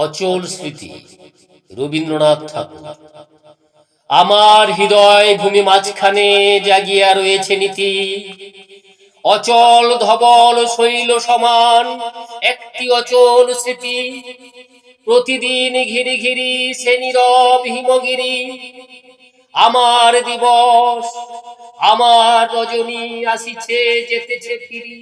অচল স্মৃতি রবীন্দ্রনাথ ঠাকুর। আমার হৃদয় ভূমি মাঝখানে জাগিয়া রয়েছে নীতি, অচল ধবল শৈল সমান একটি অচল স্মৃতি। প্রতিদিন ঘিরি ঘিরি সে নীরব হিমগিরি। আমার দিবস আমার রজনী আসিছে যেতেছে ফিরি।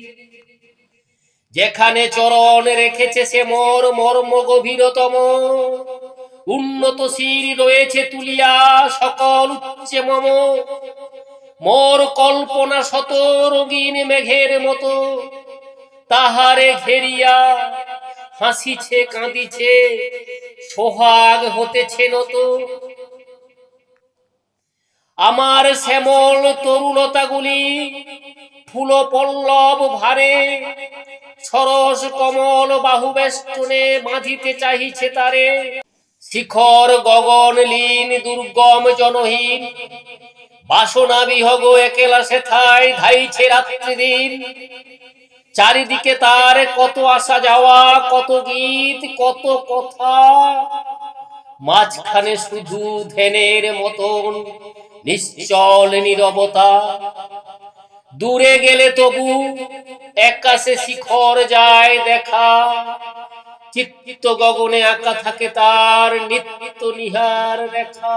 যেখানে চরণ রেখেছে সে মোর মর্ম গভীরতম, উন্নত শির রয়েছে তুলিয়া সকল উচ্চে মম। মোর কল্পনা শত রঙিন মেঘের মতো, তাহারে ঘেরিয়া হাসিছে কাঁদিছে সোহাগ হতেছে নত। আমার শ্যামল তরুলতাগুলি ফুল পল্লব ভারে, সরস কমল বাহু বেষ্টনে বাঁধিতে চাহিছে তারে। শিখর গগন লীন দুর্গম জনহীন, বাসনা বিহগ একেলা সেথায় ধাইছে রাত্রি দিন। চারিদিকে তার কত আসা যাওয়া, কত গীত কত কথা, মাঝখানে শুধু ধ্যানের মতন নিশ্চল নীরবতা। দূরে গেলে তবু একাশে শিখর যায় দেখা, চিত্ত গগনে আঁকা থাকে তার নিত্য নিহার রেখা।